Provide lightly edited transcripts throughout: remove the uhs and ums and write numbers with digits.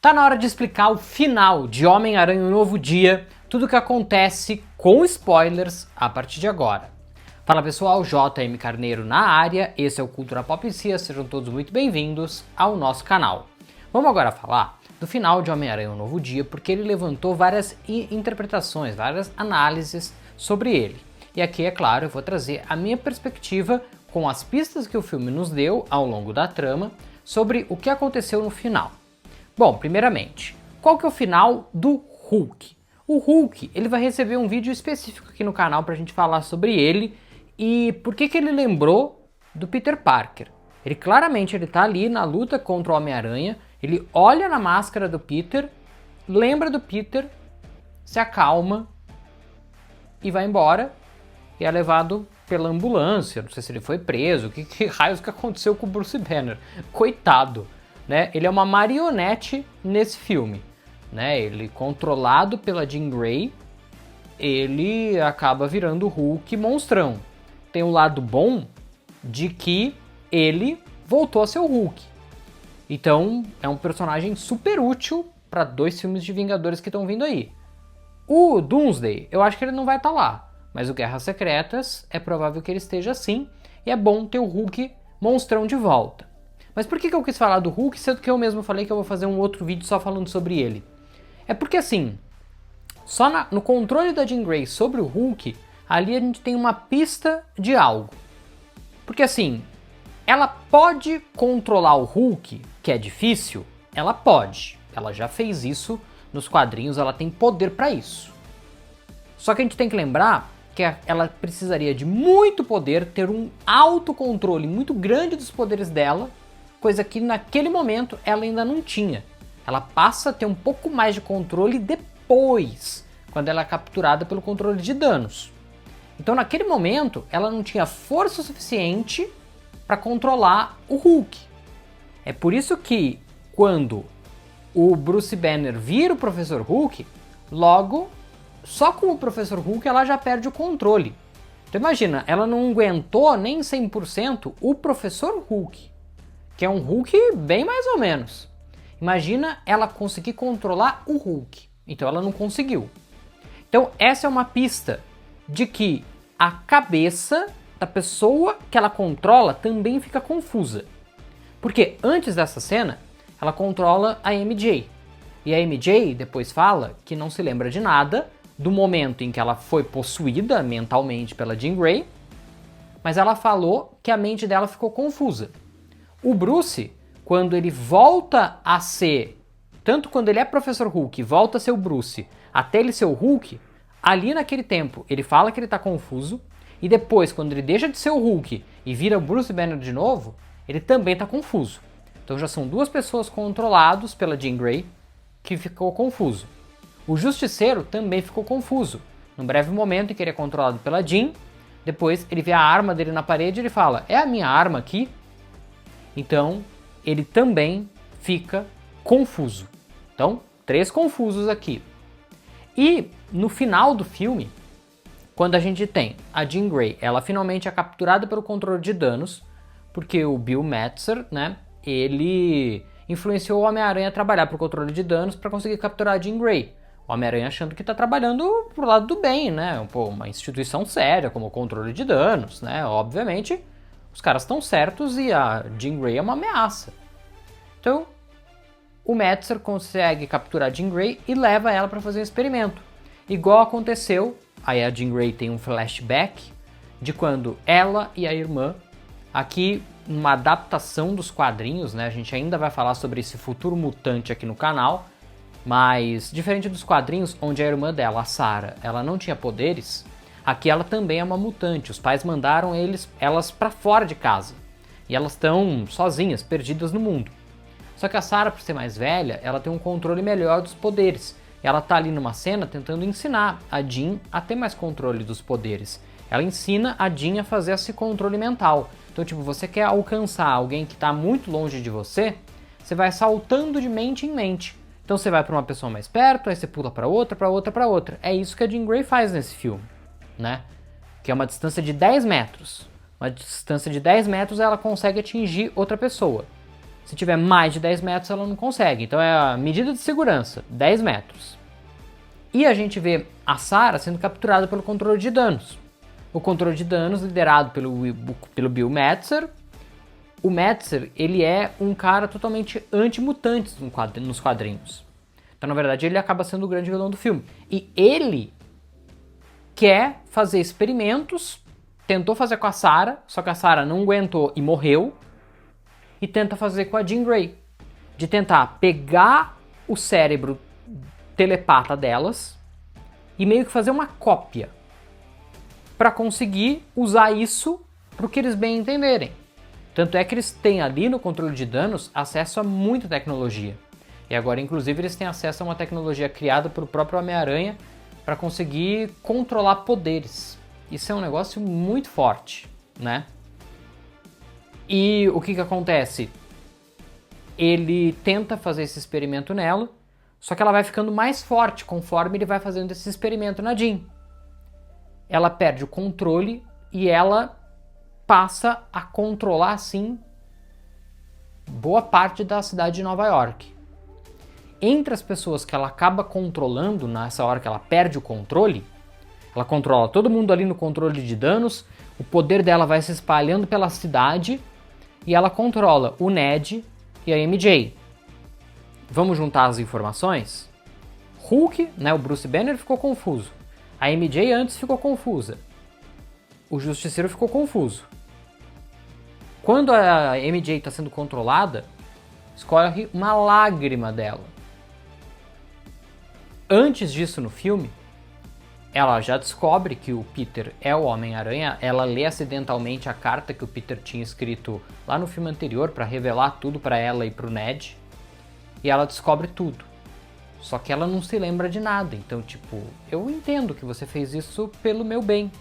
Tá na hora de explicar o final de Homem-Aranha: Um Novo Dia, tudo o que acontece com spoilers a partir de agora. Fala pessoal, JM Carneiro na área, esse é o Cultura Pop em Cia, sejam todos muito bem-vindos ao nosso canal. Vamos agora falar do final de Homem-Aranha: Um Novo Dia, porque ele levantou várias interpretações, várias análises sobre ele. E aqui, é claro, eu vou trazer a minha perspectiva com as pistas que o filme nos deu ao longo da trama sobre o que aconteceu no final. Bom, primeiramente, qual que é o final do Hulk? O Hulk, ele vai receber um vídeo específico aqui no canal pra gente falar sobre ele e por que ele lembrou do Peter Parker. Ele claramente tá ali na luta contra o Homem-Aranha, ele olha na máscara do Peter, lembra do Peter, se acalma e vai embora e é levado pela ambulância. Não sei se ele foi preso, que raios que aconteceu com o Bruce Banner. Coitado, né? Ele é uma marionete nesse filme, né? Ele, controlado pela Jean Grey, ele acaba virando o Hulk monstrão. Tem um lado bom de que ele voltou a ser o Hulk. Então é um personagem super útil para 2 filmes de Vingadores que estão vindo aí. O Doomsday, eu acho que ele não vai estar lá, mas o Guerras Secretas é provável que ele esteja sim, e é bom ter o Hulk monstrão de volta. Mas por que eu quis falar do Hulk, sendo que eu mesmo falei que eu vou fazer um outro vídeo só falando sobre ele? É porque assim, só no controle da Jean Grey sobre o Hulk, ali a gente tem uma pista de algo. Porque assim, ela pode controlar o Hulk, que é difícil? Ela pode. Ela já fez isso nos quadrinhos, ela tem poder para isso. Só que a gente tem que lembrar que ela precisaria de muito poder, ter um autocontrole muito grande dos poderes dela, coisa que naquele momento ela ainda não tinha. Ela passa a ter um pouco mais de controle depois, quando ela é capturada pelo controle de danos. Então naquele momento ela não tinha força suficiente para controlar o Hulk. É por isso que quando o Bruce Banner vira o Professor Hulk, logo, só com o Professor Hulk ela já perde o controle. Então imagina, ela não aguentou nem 100% o Professor Hulk, que é um Hulk bem mais ou menos. Imagina ela conseguir controlar o Hulk. Então ela não conseguiu. Então essa é uma pista de que a cabeça da pessoa que ela controla também fica confusa. Porque antes dessa cena, ela controla a MJ. E a MJ depois fala que não se lembra de nada do momento em que ela foi possuída mentalmente pela Jean Grey, mas ela falou que a mente dela ficou confusa. O Bruce, quando ele volta a ser, tanto quando ele é Professor Hulk, volta a ser o Bruce, até ele ser o Hulk, ali naquele tempo ele fala que ele está confuso, e depois, quando ele deixa de ser o Hulk e vira o Bruce Banner de novo, ele também está confuso. Então já são 2 pessoas controladas pela Jean Grey que ficou confuso. O Justiceiro também ficou confuso. Num breve momento em que ele é controlado pela Jean, depois ele vê a arma dele na parede e ele fala, é a minha arma aqui? Então ele também fica confuso. Então, 3 confusos aqui. E no final do filme, quando a gente tem a Jean Grey, ela finalmente é capturada pelo controle de danos, porque o Bill Metzer, né, ele influenciou o Homem-Aranha a trabalhar pro controle de danos para conseguir capturar a Jean Grey. O Homem-Aranha achando que tá trabalhando pro lado do bem, né, uma instituição séria como o controle de danos, né, obviamente os caras estão certos e a Jean Grey é uma ameaça. Então, o Metzer consegue capturar a Jean Grey e leva ela para fazer um experimento. Igual aconteceu, aí a Jean Grey tem um flashback de quando ela e a irmã, aqui numa adaptação dos quadrinhos, né? A gente ainda vai falar sobre esse futuro mutante aqui no canal, mas diferente dos quadrinhos, onde a irmã dela, a Sarah, ela não tinha poderes, aqui ela também é uma mutante. Os pais mandaram elas para fora de casa e elas estão sozinhas, perdidas no mundo. Só que a Sarah, por ser mais velha, ela tem um controle melhor dos poderes. Ela tá ali numa cena tentando ensinar a Jean a ter mais controle dos poderes. Ela ensina a Jean a fazer esse controle mental. Então, tipo, você quer alcançar alguém que tá muito longe de você, você vai saltando de mente em mente. Então você vai para uma pessoa mais perto, aí você pula para outra, para outra, para outra. É isso que a Jean Grey faz nesse filme, né? Que é uma distância de 10 metros. Uma distância de 10 metros ela consegue atingir outra pessoa. Se tiver mais de 10 metros, ela não consegue. Então é a medida de segurança, 10 metros. E a gente vê a Sarah sendo capturada pelo controle de danos. O controle de danos liderado pelo Bill Metzer. O Metzer, ele é um cara totalmente anti-mutantes nos quadrinhos. Então, na verdade, ele acaba sendo o grande vilão do filme. E ele quer fazer experimentos, tentou fazer com a Sarah, só que a Sarah não aguentou e morreu. E tenta fazer com a Jean Grey, de tentar pegar o cérebro telepata delas e meio que fazer uma cópia para conseguir usar isso para o que eles bem entenderem. Tanto é que eles têm ali no controle de danos acesso a muita tecnologia. E agora, inclusive, eles têm acesso a uma tecnologia criada pelo próprio Homem-Aranha para conseguir controlar poderes. Isso é um negócio muito forte, né? E o que acontece? Ele tenta fazer esse experimento nela, só que ela vai ficando mais forte conforme ele vai fazendo esse experimento na Jean. Ela perde o controle e ela passa a controlar, assim, boa parte da cidade de Nova York. Entre as pessoas que ela acaba controlando nessa hora que ela perde o controle, ela controla todo mundo ali no controle de danos, o poder dela vai se espalhando pela cidade e ela controla o Ned e a MJ. Vamos juntar as informações? Hulk, né, o Bruce Banner ficou confuso. A MJ antes ficou confusa. O Justiceiro ficou confuso. Quando a MJ está sendo controlada, escorre uma lágrima dela. Antes disso no filme, ela já descobre que o Peter é o Homem-Aranha, ela lê acidentalmente a carta que o Peter tinha escrito lá no filme anterior para revelar tudo para ela e para o Ned, e ela descobre tudo. Só que ela não se lembra de nada, então tipo, eu entendo que você fez isso pelo meu bem,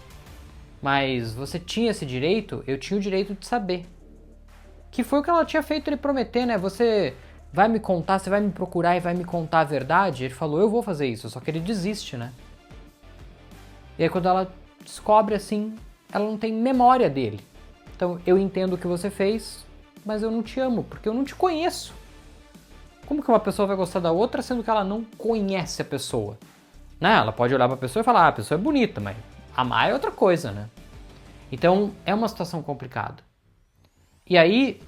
mas você tinha esse direito, eu tinha o direito de saber. Que foi o que ela tinha feito ele prometer, né? Você vai me contar, você vai me procurar e vai me contar a verdade? Ele falou, eu vou fazer isso, só que ele desiste, né? E aí quando ela descobre assim, ela não tem memória dele. Então eu entendo o que você fez, mas eu não te amo, porque eu não te conheço. Como que uma pessoa vai gostar da outra sendo que ela não conhece a pessoa? Né? Ela pode olhar pra pessoa e falar, a pessoa é bonita, mas amar é outra coisa, né? Então é uma situação complicada. E aí,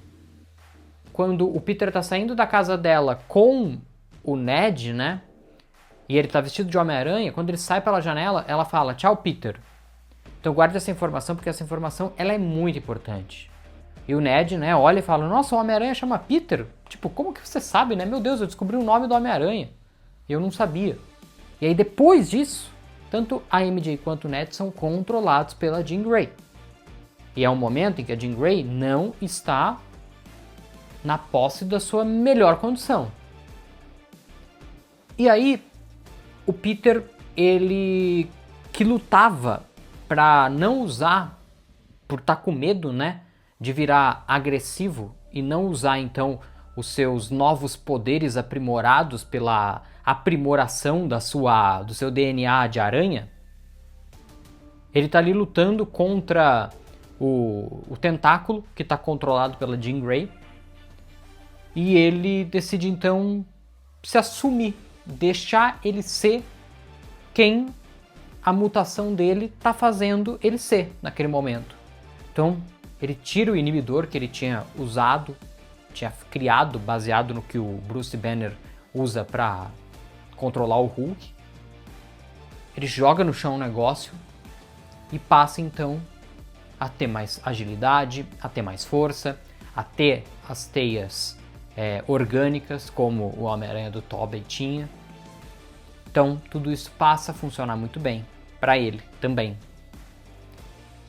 quando o Peter tá saindo da casa dela com o Ned, né? E ele tá vestido de Homem-Aranha, quando ele sai pela janela, ela fala, tchau, Peter. Então guarde essa informação, porque essa informação ela é muito importante. E o Ned, né, olha e fala, nossa, o Homem-Aranha chama Peter? Tipo, como que você sabe, né? Meu Deus, eu descobri o nome do Homem-Aranha. E eu não sabia. E aí depois disso, tanto a MJ quanto o Ned são controlados pela Jean Grey. E é um momento em que a Jean Grey não está na posse da sua melhor condição. E aí, o Peter, ele que lutava para não usar, por estar com medo, né, de virar agressivo e não usar então os seus novos poderes aprimorados pela aprimoração do seu DNA de aranha, ele tá ali lutando contra o tentáculo que está controlado pela Jean Grey e ele decide então se assumir, deixar ele ser quem a mutação dele está fazendo ele ser naquele momento. Então ele tira o inibidor que ele tinha usado, tinha criado baseado no que o Bruce Banner usa para controlar o Hulk. Ele joga no chão o negócio e passa então a ter mais agilidade, a ter mais força, a ter as teias orgânicas, como o Homem-Aranha do Tobey tinha. Então tudo isso passa a funcionar muito bem para ele também.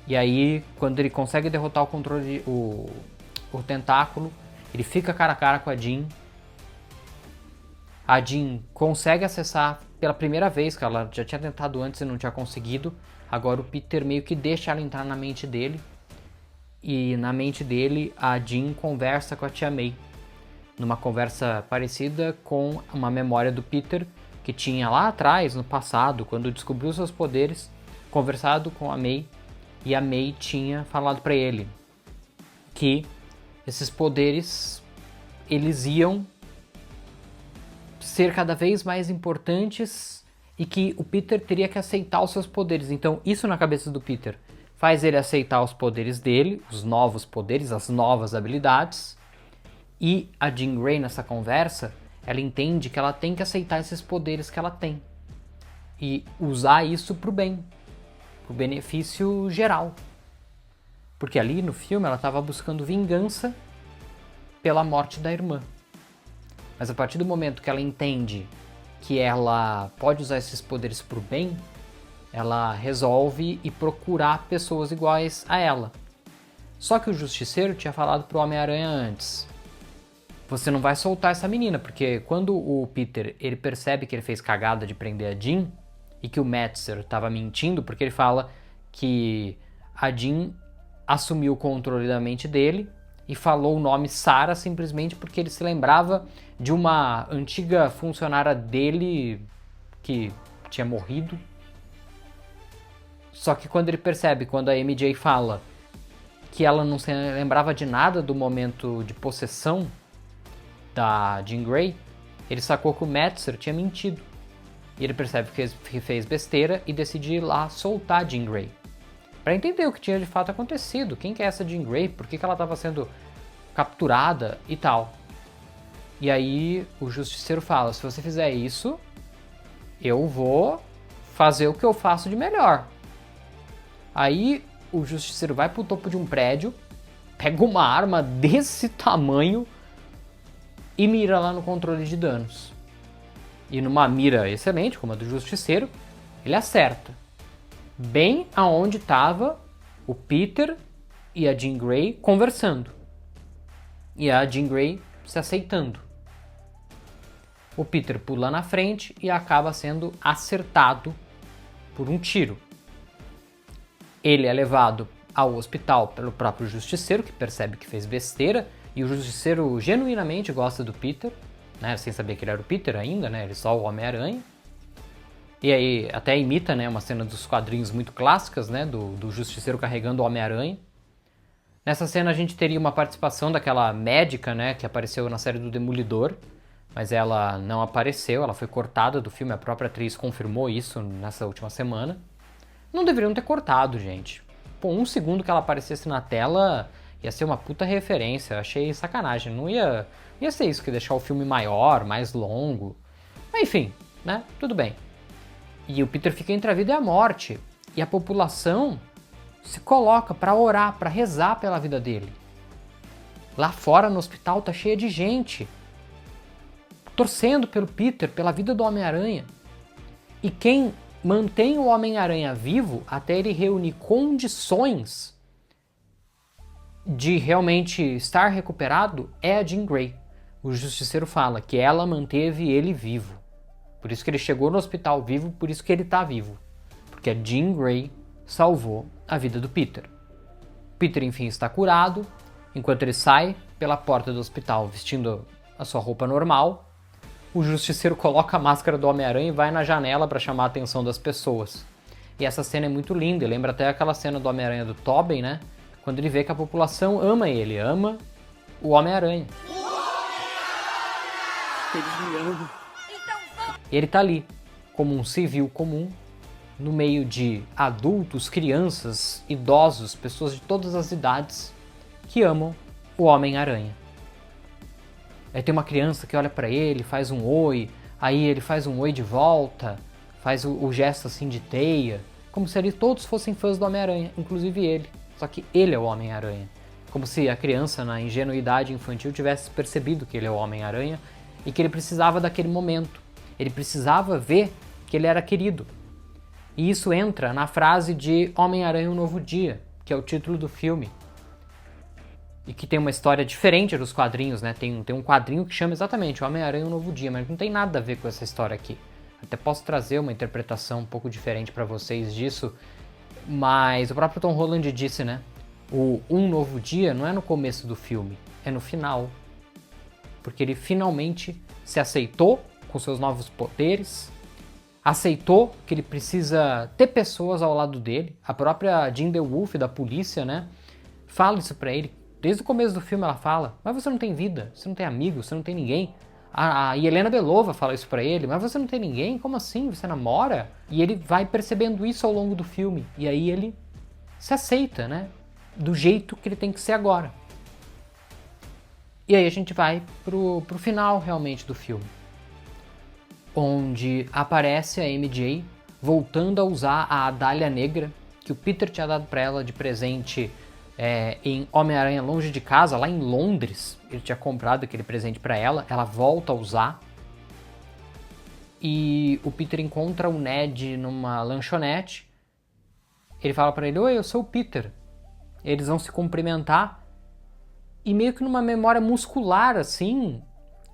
E aí, quando ele consegue derrotar o tentáculo, ele fica cara a cara com a Jean. A Jean consegue acessar pela primeira vez, que ela já tinha tentado antes e não tinha conseguido. Agora o Peter meio que deixa ela entrar na mente dele. E na mente dele, a Jean conversa com a Tia May. Numa conversa parecida com uma memória do Peter, que tinha lá atrás, no passado, quando descobriu seus poderes, conversado com a May. E a May tinha falado para ele que esses poderes eles iam ser cada vez mais importantes e que o Peter teria que aceitar os seus poderes. Então, isso na cabeça do Peter faz ele aceitar os poderes dele, os novos poderes, as novas habilidades. E a Jean Grey, nessa conversa, ela entende que ela tem que aceitar esses poderes que ela tem e usar isso pro bem, pro benefício geral. Porque ali no filme ela estava buscando vingança pela morte da irmã. Mas a partir do momento que ela entende que ela pode usar esses poderes pro bem, ela resolve ir procurar pessoas iguais a ela. Só que o Justiceiro tinha falado pro Homem-Aranha antes: você não vai soltar essa menina, porque quando o Peter ele percebe que ele fez cagada de prender a Jean e que o Metzer estava mentindo, porque ele fala que a Jean assumiu o controle da mente dele e falou o nome Sarah simplesmente porque ele se lembrava de uma antiga funcionária dele que tinha morrido. Só que quando ele percebe, quando a MJ fala que ela não se lembrava de nada do momento de possessão da Jean Grey, ele sacou que o Metzer tinha mentido. E ele percebe que fez besteira e decide ir lá soltar a Jean Grey, para entender o que tinha de fato acontecido, quem que é essa Jean Grey, por que ela estava sendo capturada e tal. E aí o Justiceiro fala: se você fizer isso, eu vou fazer o que eu faço de melhor. Aí o Justiceiro vai pro topo de um prédio, pega uma arma desse tamanho e mira lá no controle de danos. E numa mira excelente, como a do Justiceiro, ele acerta bem aonde estava o Peter e a Jean Grey conversando. E a Jean Grey se aceitando. O Peter pula na frente e acaba sendo acertado por um tiro. Ele é levado ao hospital pelo próprio Justiceiro, que percebe que fez besteira, e o Justiceiro genuinamente gosta do Peter, né, sem saber que ele era o Peter ainda, né, ele é só o Homem-Aranha. E aí até imita, né, uma cena dos quadrinhos muito clássicas, né, do Justiceiro carregando o Homem-Aranha. Nessa cena a gente teria uma participação daquela médica, né, que apareceu na série do Demolidor, mas ela não apareceu, ela foi cortada do filme, a própria atriz confirmou isso nessa última semana. Não deveriam ter cortado, gente. Pô, um segundo que ela aparecesse na tela ia ser uma puta referência, eu achei sacanagem, não ia ser isso que ia deixar o filme maior, mais longo. Mas enfim, né, tudo bem. E o Peter fica entre a vida e a morte, e a população se coloca para orar, para rezar pela vida dele. Lá fora no hospital tá cheia de gente torcendo pelo Peter, pela vida do Homem-Aranha. E quem mantém o Homem-Aranha vivo até ele reunir condições de realmente estar recuperado é a Jean Grey. O Justiceiro fala que ela manteve ele vivo. Por isso que ele chegou no hospital vivo, por isso que ele tá vivo. Porque a Jean Grey salvou a vida do Peter. Peter, enfim, está curado. Enquanto ele sai pela porta do hospital vestindo a sua roupa normal, o Justiceiro coloca a máscara do Homem-Aranha e vai na janela para chamar a atenção das pessoas. E essa cena é muito linda, lembra até aquela cena do Homem-Aranha do Tobey, né? Quando ele vê que a população ama ele, ama o Homem-Aranha. Eles me amam. E ele tá ali, como um civil comum, no meio de adultos, crianças, idosos, pessoas de todas as idades que amam o Homem-Aranha. Aí tem uma criança que olha pra ele, faz um oi, aí ele faz um oi de volta, faz o gesto assim de teia, como se ali todos fossem fãs do Homem-Aranha, inclusive ele. Só que ele é o Homem-Aranha. Como se a criança, na ingenuidade infantil, tivesse percebido que ele é o Homem-Aranha e que ele precisava daquele momento. Ele precisava ver que ele era querido. E isso entra na frase de Homem-Aranha Um Novo Dia, que é o título do filme. E que tem uma história diferente dos quadrinhos, né? Tem um quadrinho que chama exatamente Homem-Aranha Um Novo Dia, mas não tem nada a ver com essa história aqui. Até posso trazer uma interpretação um pouco diferente para vocês disso, mas o próprio Tom Holland disse, né? O Um Novo Dia não é no começo do filme, é no final. Porque ele finalmente se aceitou com seus novos poderes, aceitou que ele precisa ter pessoas ao lado dele. A própria Jean DeWolff da polícia, né? Fala isso pra ele, Desde o começo do filme ela fala, mas você não tem vida, você não tem amigos, você não tem ninguém. A Helena Belova fala isso pra ele, mas você não tem ninguém? Como assim? Você namora? E ele vai percebendo isso ao longo do filme. E aí ele se aceita, né? Do jeito que ele tem que ser agora. E aí a gente vai pro final realmente do filme. Onde aparece a MJ voltando a usar a Adália Negra, que o Peter tinha dado pra ela de presente em Homem-Aranha Longe de Casa, lá em Londres. Ele tinha comprado aquele presente pra ela, ela volta a usar. E o Peter encontra o Ned numa lanchonete. Ele fala pra ele, oi, eu sou o Peter. Eles vão se cumprimentar. E meio que numa memória muscular, assim,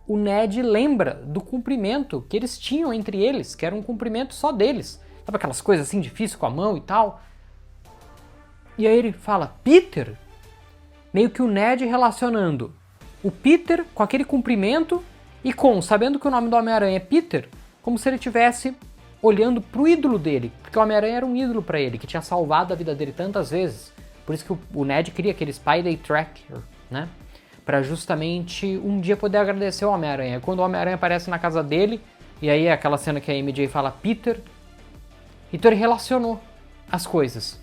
o Ned lembra do cumprimento que eles tinham entre eles, que era um cumprimento só deles. Sabe aquelas coisas assim, difíceis com a mão e tal? E aí ele fala, Peter? Meio que o Ned relacionando o Peter com aquele cumprimento e sabendo que o nome do Homem-Aranha é Peter, como se ele estivesse olhando pro ídolo dele, porque o Homem-Aranha era um ídolo para ele, que tinha salvado a vida dele tantas vezes. Por isso que o Ned queria aquele Spidey Tracker, né? Para justamente um dia poder agradecer ao Homem-Aranha. Quando o Homem-Aranha aparece na casa dele, e aí é aquela cena que a MJ fala Peter, então ele relacionou as coisas.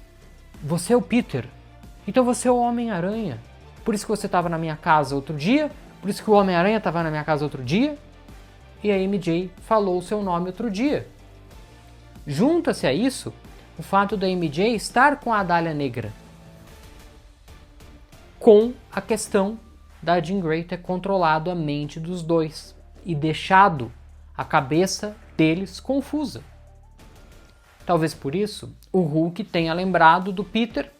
Você é o Peter, então você é o Homem-Aranha. Por isso que você estava na minha casa outro dia, por isso que o Homem-Aranha estava na minha casa outro dia, e a MJ falou o seu nome outro dia. Junta-se a isso o fato da MJ estar com a Adália Negra, com a questão da Jean Grey ter controlado a mente dos dois e deixado a cabeça deles confusa. Talvez por isso o Hulk tenha lembrado do Peter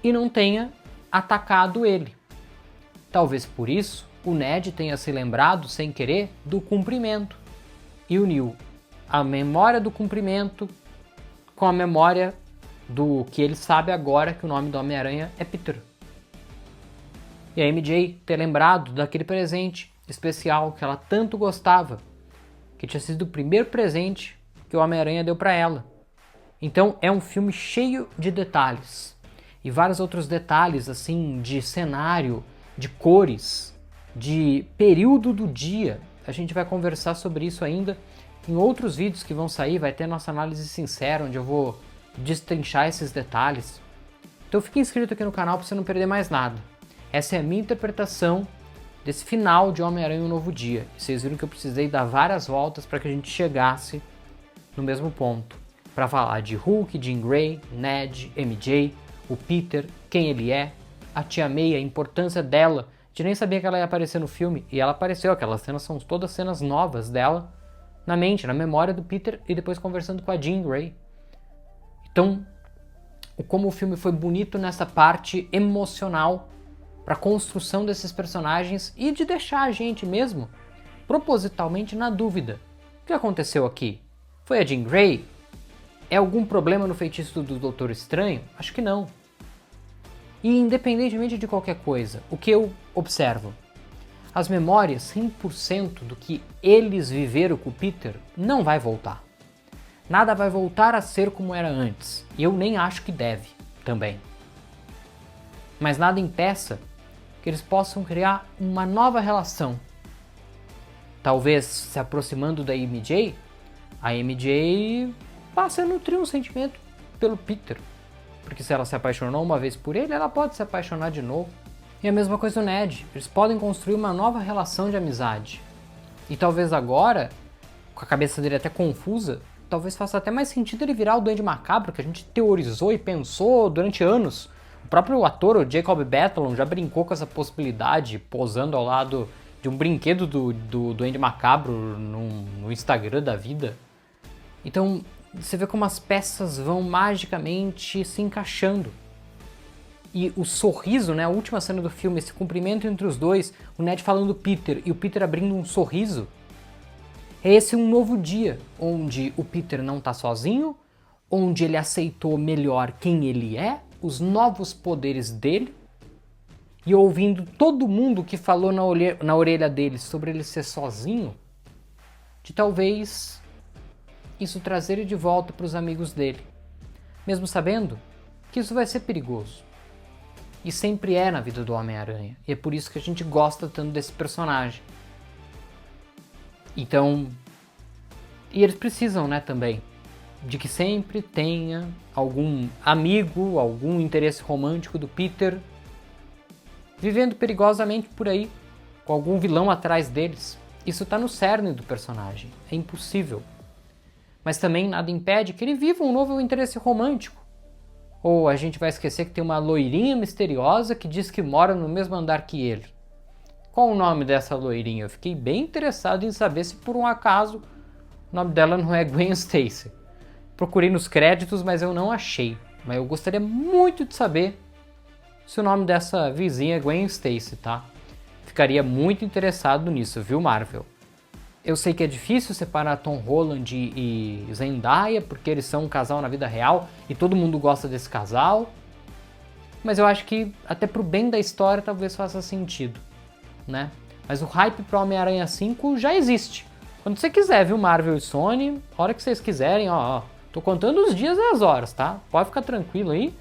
e não tenha atacado ele. Talvez por isso o Ned tenha se lembrado sem querer do cumprimento e uniu a memória do cumprimento com a memória do que ele sabe agora que o nome do Homem-Aranha é Peter. E a MJ ter lembrado daquele presente especial que ela tanto gostava, que tinha sido o primeiro presente que o Homem-Aranha deu para ela. Então é um filme cheio de detalhes. E vários outros detalhes, assim, de cenário, de cores, de período do dia. A gente vai conversar sobre isso ainda em outros vídeos que vão sair. Vai ter nossa análise sincera, onde eu vou destrinchar esses detalhes. Então fique inscrito aqui no canal para você não perder mais nada. Essa é a minha interpretação desse final de Homem-Aranha Um Novo Dia. Vocês viram que eu precisei dar várias voltas para que a gente chegasse no mesmo ponto. Para falar de Hulk, Jean Grey, Ned, MJ, o Peter, quem ele é, a Tia May, a importância dela. A gente nem sabia que ela ia aparecer no filme, e ela apareceu. Aquelas cenas são todas cenas novas dela na mente, na memória do Peter, e depois conversando com a Jean Grey. Então, como o filme foi bonito nessa parte emocional para a construção desses personagens e de deixar a gente mesmo propositalmente na dúvida. O que aconteceu aqui? Foi a Jean Grey? É algum problema no feitiço do Doutor Estranho? Acho que não. E independentemente de qualquer coisa, o que eu observo? As memórias, 100% do que eles viveram com o Peter não vai voltar. Nada vai voltar a ser como era antes. E eu nem acho que deve, também. Mas nada impeça que eles possam criar uma nova relação. Talvez se aproximando da MJ, a MJ passe a nutrir um sentimento pelo Peter. Porque se ela se apaixonou uma vez por ele, ela pode se apaixonar de novo. E a mesma coisa do Ned. Eles podem construir uma nova relação de amizade. E talvez agora, com a cabeça dele até confusa, talvez faça até mais sentido ele virar o Duende Macabro, que a gente teorizou e pensou durante anos. O próprio ator, o Jacob Batalon, já brincou com essa possibilidade, posando ao lado de um brinquedo do Duende Macabro no Instagram da vida. Então, você vê como as peças vão magicamente se encaixando. E o sorriso, né, a última cena do filme, esse cumprimento entre os dois, o Ned falando Peter e o Peter abrindo um sorriso, é esse um novo dia, onde o Peter não está sozinho, onde ele aceitou melhor quem ele é, os novos poderes dele, e ouvindo todo mundo que falou na orelha dele sobre ele ser sozinho, de talvez isso trazer ele de volta para os amigos dele, mesmo sabendo que isso vai ser perigoso. E sempre é na vida do Homem-Aranha. E é por isso que a gente gosta tanto desse personagem. Então, e eles precisam, né, também, de que sempre tenha algum amigo, algum interesse romântico do Peter vivendo perigosamente por aí, com algum vilão atrás deles. Isso tá no cerne do personagem, é impossível. Mas também nada impede que ele viva um novo interesse romântico. Ou a gente vai esquecer que tem uma loirinha misteriosa que diz que mora no mesmo andar que ele. Qual o nome dessa loirinha? Eu fiquei bem interessado em saber se por um acaso o nome dela não é Gwen Stacy. Procurei nos créditos, mas eu não achei. Mas eu gostaria muito de saber se o nome dessa vizinha é Gwen Stacy, tá? Ficaria muito interessado nisso, viu, Marvel? Eu sei que é difícil separar Tom Holland e Zendaya, porque eles são um casal na vida real e todo mundo gosta desse casal. Mas eu acho que até pro bem da história talvez faça sentido, né? Mas o hype pro Homem-Aranha 5 já existe. Quando você quiser, viu, Marvel e Sony, a hora que vocês quiserem, ó, tô contando os dias e as horas, tá? Pode ficar tranquilo aí.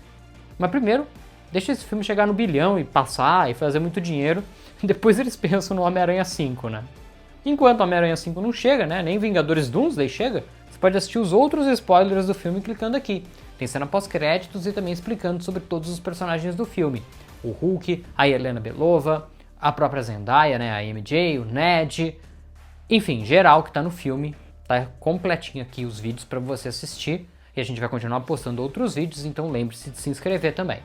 Mas primeiro, deixa esse filme chegar no bilhão e passar e fazer muito dinheiro. Depois eles pensam no Homem-Aranha 5, né? Enquanto Homem-Aranha 5 não chega, né? Nem Vingadores Doomsday chega, você pode assistir os outros spoilers do filme clicando aqui. Tem cena pós-créditos e também explicando sobre todos os personagens do filme. O Hulk, a Helena Belova, a própria Zendaya, né? A MJ, o Ned. Enfim, geral que tá no filme. Tá completinho aqui os vídeos para você assistir. E a gente vai continuar postando outros vídeos, então lembre-se de se inscrever também.